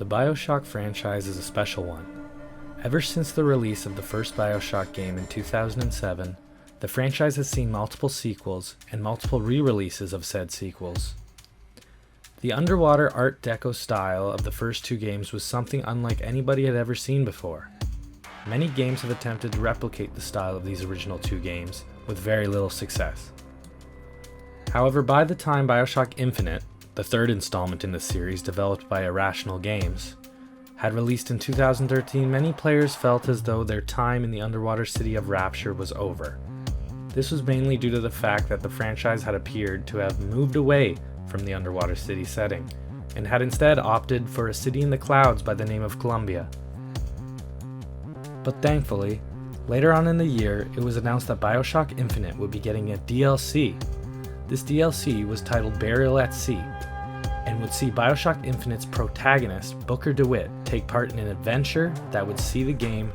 The BioShock franchise is a special one. Ever since the release of the first BioShock game in 2007, the franchise has seen multiple sequels and multiple re-releases of said sequels. The underwater Art Deco style of the first two games was something unlike anybody had ever seen before. Many games have attempted to replicate the style of these original two games, with very little success. However, by the time BioShock Infinite, the third installment in the series developed by Irrational Games, had released in 2013, many players felt as though their time in the underwater city of Rapture was over. This was mainly due to the fact that the franchise had appeared to have moved away from the underwater city setting, and had instead opted for a city in the clouds by the name of Columbia. But thankfully, later on in the year, it was announced that BioShock Infinite would be getting a DLC. This DLC was titled Burial at Sea, and would see BioShock Infinite's protagonist, Booker DeWitt, take part in an adventure that would see the game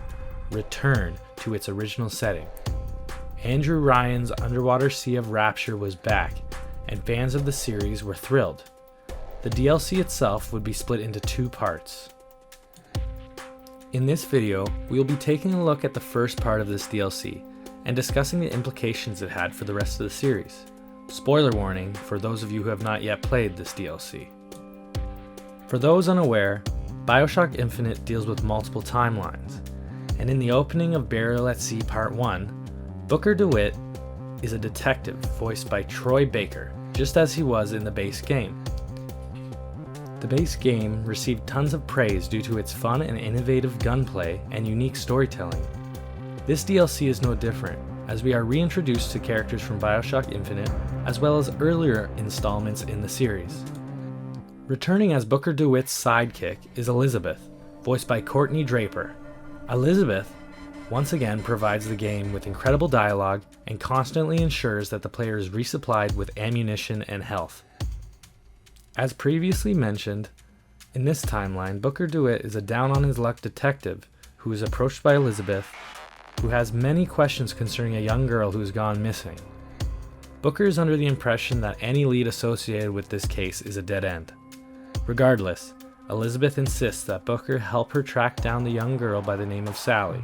return to its original setting. Andrew Ryan's Underwater Sea of Rapture was back, and fans of the series were thrilled. The DLC itself would be split into two parts. In this video, we will be taking a look at the first part of this DLC, and discussing the implications it had for the rest of the series. Spoiler warning for those of you who have not yet played this DLC. For those unaware, BioShock Infinite deals with multiple timelines, and in the opening of Burial at Sea Part 1, Booker DeWitt is a detective voiced by Troy Baker, just as he was in the base game. The base game received tons of praise due to its fun and innovative gunplay and unique storytelling. This DLC is no different, as we are reintroduced to characters from BioShock Infinite, as well as earlier installments in the series. Returning as Booker DeWitt's sidekick is Elizabeth, voiced by Courtney Draper. Elizabeth once again provides the game with incredible dialogue and constantly ensures that the player is resupplied with ammunition and health. As previously mentioned, in this timeline, Booker DeWitt is a down-on-his-luck detective who is approached by Elizabeth, who has many questions concerning a young girl who has gone missing. Booker is under the impression that any lead associated with this case is a dead end. Regardless, Elizabeth insists that Booker help her track down the young girl by the name of Sally.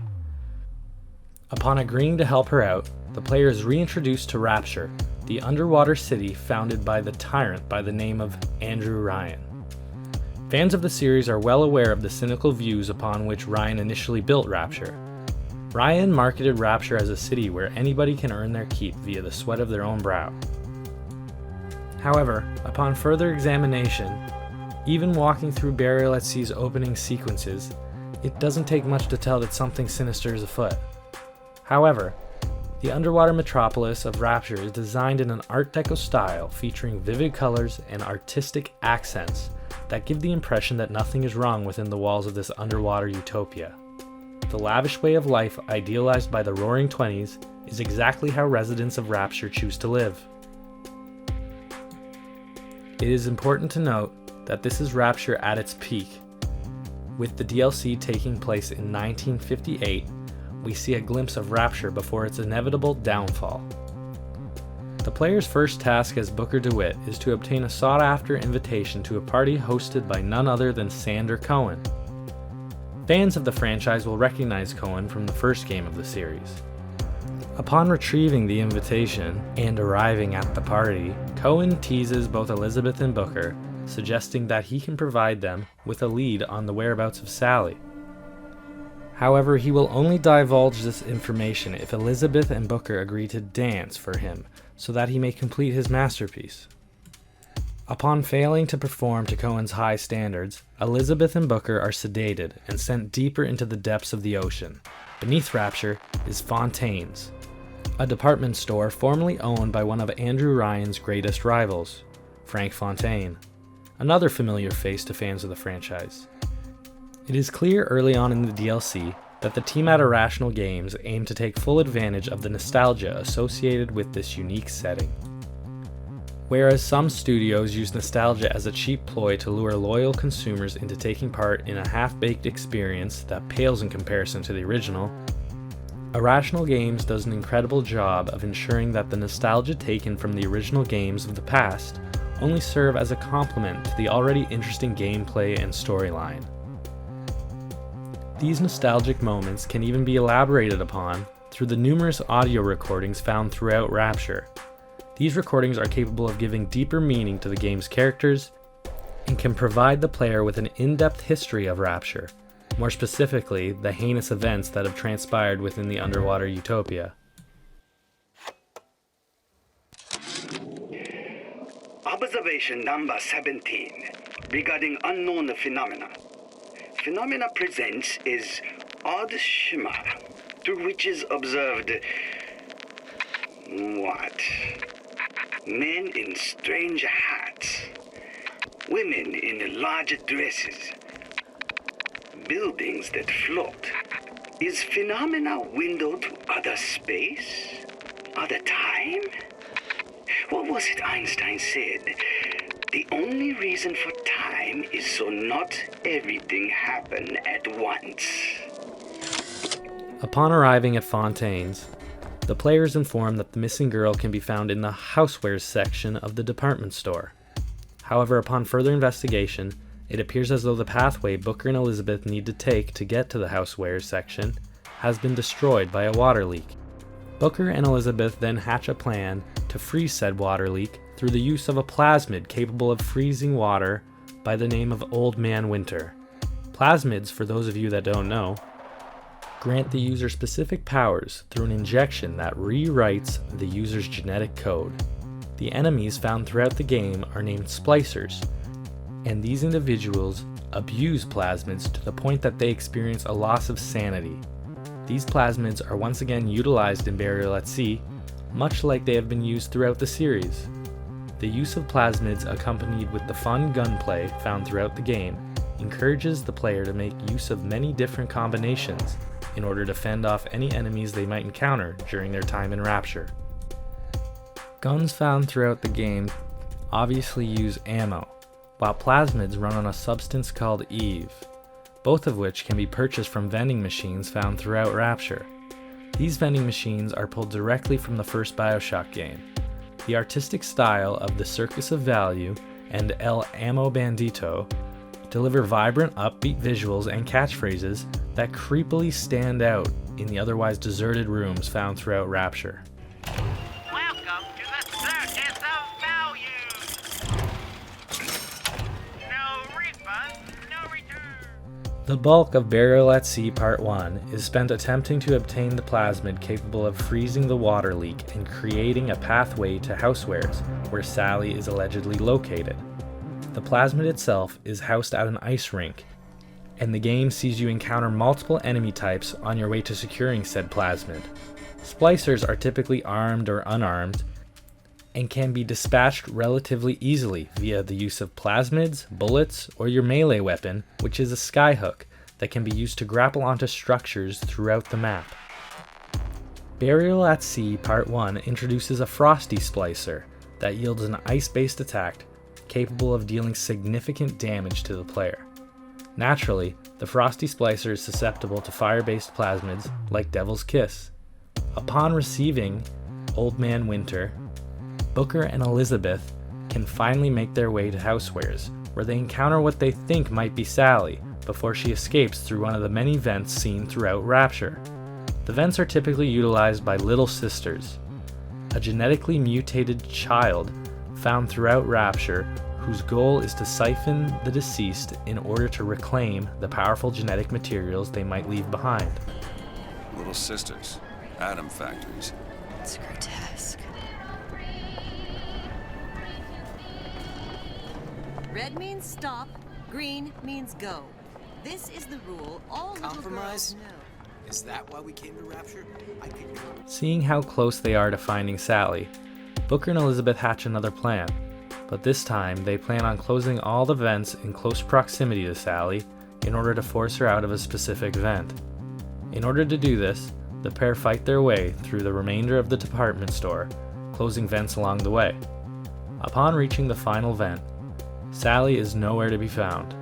Upon agreeing to help her out, the player is reintroduced to Rapture, the underwater city founded by the tyrant by the name of Andrew Ryan. Fans of the series are well aware of the cynical views upon which Ryan initially built Rapture. Ryan marketed Rapture as a city where anybody can earn their keep via the sweat of their own brow. However, upon further examination, even walking through Burial at Sea's opening sequences, it doesn't take much to tell that something sinister is afoot. However, the underwater metropolis of Rapture is designed in an Art Deco style featuring vivid colors and artistic accents that give the impression that nothing is wrong within the walls of this underwater utopia. The lavish way of life idealized by the Roaring Twenties is exactly how residents of Rapture choose to live. It is important to note that this is Rapture at its peak. With the DLC taking place in 1958, we see a glimpse of Rapture before its inevitable downfall. The player's first task as Booker DeWitt is to obtain a sought-after invitation to a party hosted by none other than Sander Cohen. Fans of the franchise will recognize Cohen from the first game of the series. Upon retrieving the invitation and arriving at the party, Cohen teases both Elizabeth and Booker, suggesting that he can provide them with a lead on the whereabouts of Sally. However, he will only divulge this information if Elizabeth and Booker agree to dance for him so that he may complete his masterpiece. Upon failing to perform to Cohen's high standards, Elizabeth and Booker are sedated and sent deeper into the depths of the ocean. Beneath Rapture is Fontaine's, a department store formerly owned by one of Andrew Ryan's greatest rivals, Frank Fontaine, another familiar face to fans of the franchise. It is clear early on in the DLC that the team at Irrational Games aimed to take full advantage of the nostalgia associated with this unique setting. Whereas some studios use nostalgia as a cheap ploy to lure loyal consumers into taking part in a half-baked experience that pales in comparison to the original, Irrational Games does an incredible job of ensuring that the nostalgia taken from the original games of the past only serve as a complement to the already interesting gameplay and storyline. These nostalgic moments can even be elaborated upon through the numerous audio recordings found throughout Rapture. These recordings are capable of giving deeper meaning to the game's characters and can provide the player with an in-depth history of Rapture, more specifically, the heinous events that have transpired within the underwater utopia. Observation number 17 regarding unknown phenomena. Phenomena presents is odd shimmer through which is observed what? Men in strange hats, women in large dresses, buildings that float. Is phenomena window to other space? Other time? What was it Einstein said? The only reason for time is so not everything happen at once. Upon arriving at Fontaine's, the player is informed that the missing girl can be found in the housewares section of the department store. However, upon further investigation, it appears as though the pathway Booker and Elizabeth need to take to get to the housewares section has been destroyed by a water leak. Booker and Elizabeth then hatch a plan to freeze said water leak through the use of a plasmid capable of freezing water by the name of Old Man Winter. Plasmids, for those of you that don't know, grant the user specific powers through an injection that rewrites the user's genetic code. The enemies found throughout the game are named splicers, and these individuals abuse plasmids to the point that they experience a loss of sanity. These plasmids are once again utilized in Burial at Sea, much like they have been used throughout the series. The use of plasmids accompanied with the fun gunplay found throughout the game encourages the player to make use of many different combinations in order to fend off any enemies they might encounter during their time in Rapture. Guns found throughout the game obviously use ammo, while plasmids run on a substance called Eve, both of which can be purchased from vending machines found throughout Rapture. These vending machines are pulled directly from the first BioShock game. The artistic style of the Circus of Value and El Amo Bandito deliver vibrant, upbeat visuals and catchphrases that creepily stand out in the otherwise deserted rooms found throughout Rapture. Welcome to the Circus of Value! No refund, no return! The bulk of Burial at Sea Part 1 is spent attempting to obtain the plasmid capable of freezing the water leak and creating a pathway to housewares, where Sally is allegedly located. The plasmid itself is housed at an ice rink, and the game sees you encounter multiple enemy types on your way to securing said plasmid. Splicers are typically armed or unarmed, and can be dispatched relatively easily via the use of plasmids, bullets, or your melee weapon, which is a skyhook that can be used to grapple onto structures throughout the map. Burial at Sea Part 1 introduces a Frosty Splicer that yields an ice-based attack capable of dealing significant damage to the player. Naturally, the Frosty Splicer is susceptible to fire-based plasmids like Devil's Kiss. Upon receiving Old Man Winter, Booker and Elizabeth can finally make their way to housewares, where they encounter what they think might be Sally before she escapes through one of the many vents seen throughout Rapture. The vents are typically utilized by Little Sisters, a genetically mutated child found throughout Rapture whose goal is to siphon the deceased in order to reclaim the powerful genetic materials they might leave behind. Little Sisters, atom factories. It's grotesque. Red means stop, green means go. This is the rule all little Compromise? girls know. Is that why we came to Rapture? Seeing how close they are to finding Sally, Booker and Elizabeth hatch another plan, but this time they plan on closing all the vents in close proximity to Sally in order to force her out of a specific vent. In order to do this, the pair fight their way through the remainder of the department store, closing vents along the way. Upon reaching the final vent, Sally is nowhere to be found.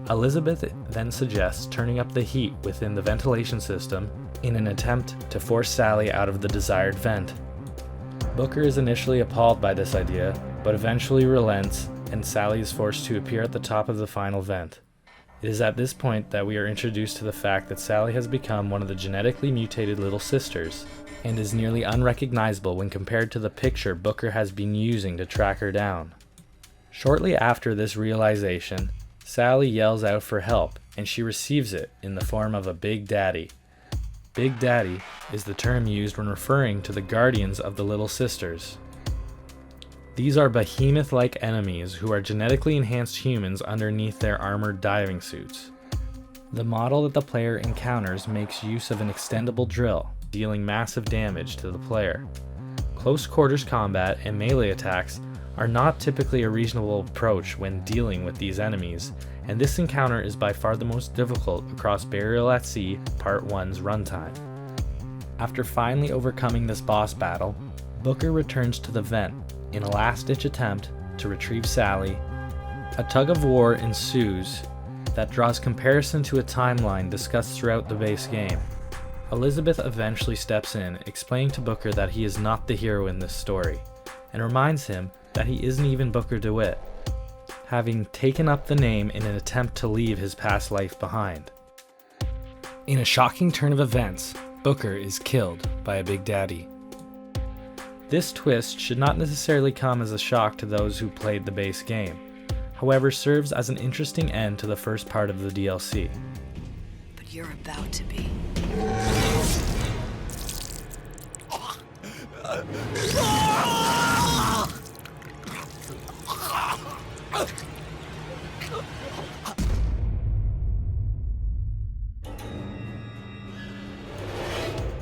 Elizabeth then suggests turning up the heat within the ventilation system in an attempt to force Sally out of the desired vent. Booker is initially appalled by this idea, but eventually relents and Sally is forced to appear at the top of the final vent. It is at this point that we are introduced to the fact that Sally has become one of the genetically mutated little sisters, and is nearly unrecognizable when compared to the picture Booker has been using to track her down. Shortly after this realization, Sally yells out for help, and she receives it in the form of a Big Daddy. Big Daddy is the term used when referring to the guardians of the little sisters. These are behemoth-like enemies who are genetically enhanced humans underneath their armored diving suits. The model that the player encounters makes use of an extendable drill, dealing massive damage to the player. Close quarters combat and melee attacks are not typically a reasonable approach when dealing with these enemies, and this encounter is by far the most difficult across Burial at Sea Part 1's runtime. After finally overcoming this boss battle, Booker returns to the vent in a last-ditch attempt to retrieve Sally. A tug-of-war ensues that draws comparison to a timeline discussed throughout the base game. Elizabeth eventually steps in, explaining to Booker that he is not the hero in this story, and reminds him that he isn't even Booker DeWitt, having taken up the name in an attempt to leave his past life behind. In a shocking turn of events, Booker is killed by a Big Daddy. This twist should not necessarily come as a shock to those who played the base game, however serves as an interesting end to the first part of the DLC. But you're about to be.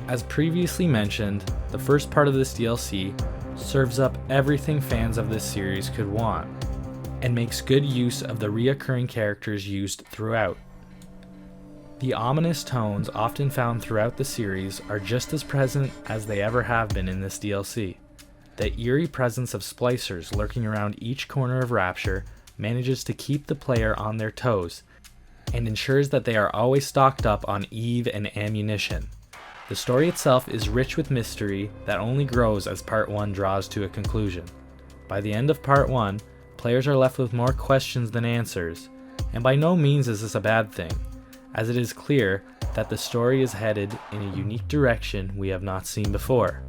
As previously mentioned, the first part of this DLC serves up everything fans of this series could want, and makes good use of the reoccurring characters used throughout. The ominous tones often found throughout the series are just as present as they ever have been in this DLC. The eerie presence of splicers lurking around each corner of Rapture manages to keep the player on their toes, and ensures that they are always stocked up on Eve and ammunition. The story itself is rich with mystery that only grows as Part 1 draws to a conclusion. By the end of Part 1, players are left with more questions than answers, and by no means is this a bad thing, as it is clear that the story is headed in a unique direction we have not seen before.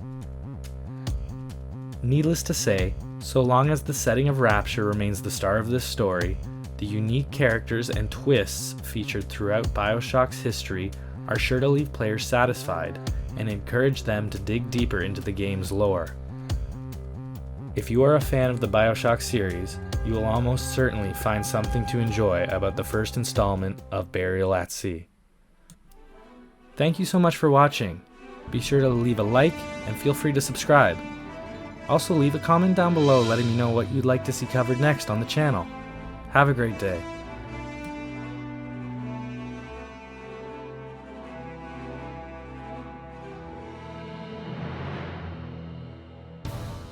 Needless to say, so long as the setting of Rapture remains the star of this story, the unique characters and twists featured throughout BioShock's history are sure to leave players satisfied and encourage them to dig deeper into the game's lore. If you are a fan of the BioShock series, you will almost certainly find something to enjoy about the first installment of Burial at Sea. Thank you so much for watching. Be sure to leave a like and feel free to subscribe. Also leave a comment down below letting me know what you'd like to see covered next on the channel. Have a great day.